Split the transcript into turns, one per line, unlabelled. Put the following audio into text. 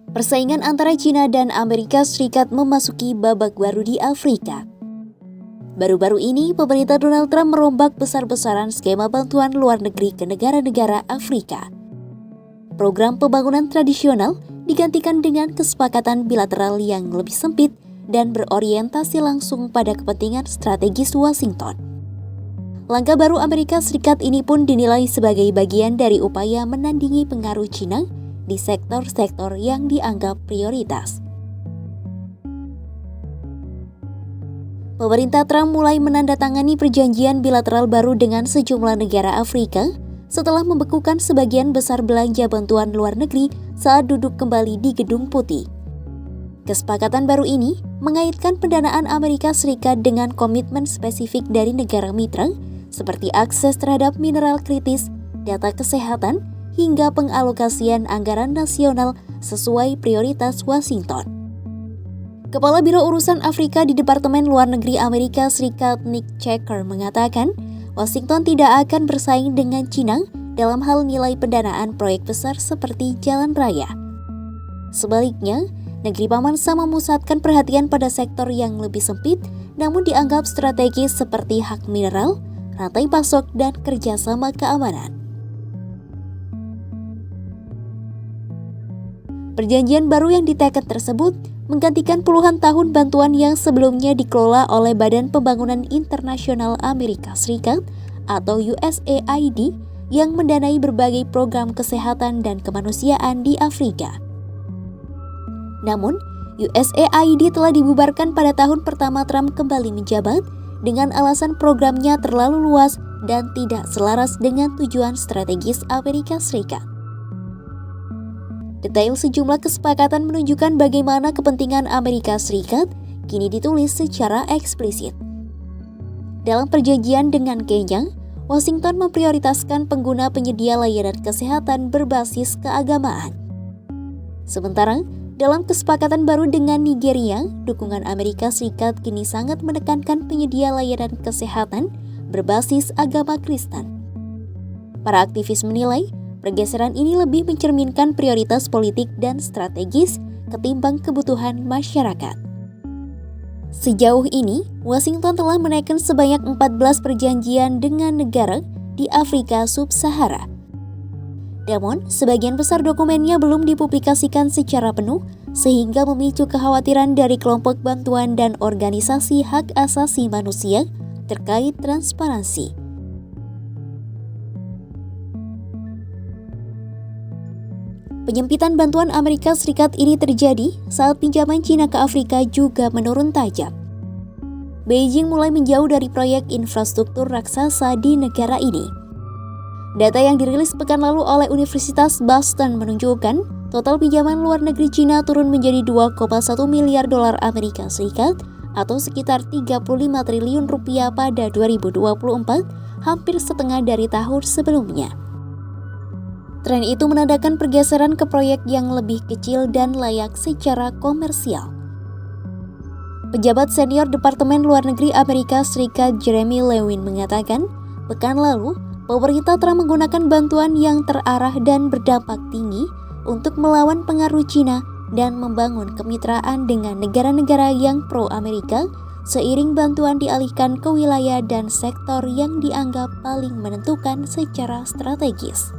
Persaingan antara China dan Amerika Serikat memasuki babak baru di Afrika. Baru-baru ini, pemerintah Donald Trump merombak besar-besaran skema bantuan luar negeri ke negara-negara Afrika. Program pembangunan tradisional digantikan dengan kesepakatan bilateral yang lebih sempit dan berorientasi langsung pada kepentingan strategis Washington. Langkah baru Amerika Serikat ini pun dinilai sebagai bagian dari upaya menandingi pengaruh China di sektor-sektor yang dianggap prioritas. Pemerintah Trump mulai menandatangani perjanjian bilateral baru dengan sejumlah negara Afrika setelah membekukan sebagian besar belanja bantuan luar negeri saat duduk kembali di Gedung Putih. Kesepakatan baru ini mengaitkan pendanaan Amerika Serikat dengan komitmen spesifik dari negara mitra seperti akses terhadap mineral kritis, data kesehatan, hingga pengalokasian anggaran nasional sesuai prioritas Washington. Kepala Biro Urusan Afrika di Departemen Luar Negeri Amerika Serikat Nick Checker mengatakan, Washington tidak akan bersaing dengan China dalam hal nilai pendanaan proyek besar seperti jalan raya. Sebaliknya, negeri paman memusatkan perhatian pada sektor yang lebih sempit namun dianggap strategis seperti hak mineral, rantai pasok, dan kerjasama keamanan. Perjanjian baru yang diteken tersebut menggantikan puluhan tahun bantuan yang sebelumnya dikelola oleh Badan Pembangunan Internasional Amerika Serikat atau USAID yang mendanai berbagai program kesehatan dan kemanusiaan di Afrika. Namun, USAID telah dibubarkan pada tahun pertama Trump kembali menjabat dengan alasan programnya terlalu luas dan tidak selaras dengan tujuan strategis Amerika Serikat. Detail sejumlah kesepakatan menunjukkan bagaimana kepentingan Amerika Serikat kini ditulis secara eksplisit. Dalam perjanjian dengan Kenya, Washington memprioritaskan pengguna penyedia layanan kesehatan berbasis keagamaan. Sementara, dalam kesepakatan baru dengan Nigeria, dukungan Amerika Serikat kini sangat menekankan penyedia layanan kesehatan berbasis agama Kristen. Para aktivis menilai, pergeseran ini lebih mencerminkan prioritas politik dan strategis ketimbang kebutuhan masyarakat. Sejauh ini, Washington telah menaikkan sebanyak 14 perjanjian dengan negara di Afrika Sub-Sahara. Namun, sebagian besar dokumennya belum dipublikasikan secara penuh, sehingga memicu kekhawatiran dari kelompok bantuan dan organisasi hak asasi manusia terkait transparansi. Penyempitan bantuan Amerika Serikat ini terjadi saat pinjaman China ke Afrika juga menurun tajam. Beijing mulai menjauh dari proyek infrastruktur raksasa di negara ini. Data yang dirilis pekan lalu oleh Universitas Boston menunjukkan total pinjaman luar negeri China turun menjadi 2,1 miliar dolar Amerika Serikat atau sekitar 35 triliun rupiah pada 2024, hampir setengah dari tahun sebelumnya. Tren itu menandakan pergeseran ke proyek yang lebih kecil dan layak secara komersial. Pejabat senior Departemen Luar Negeri Amerika Serikat Jeremy Lewin mengatakan, pekan lalu, pemerintah Trump menggunakan bantuan yang terarah dan berdampak tinggi untuk melawan pengaruh China dan membangun kemitraan dengan negara-negara yang pro-Amerika seiring bantuan dialihkan ke wilayah dan sektor yang dianggap paling menentukan secara strategis.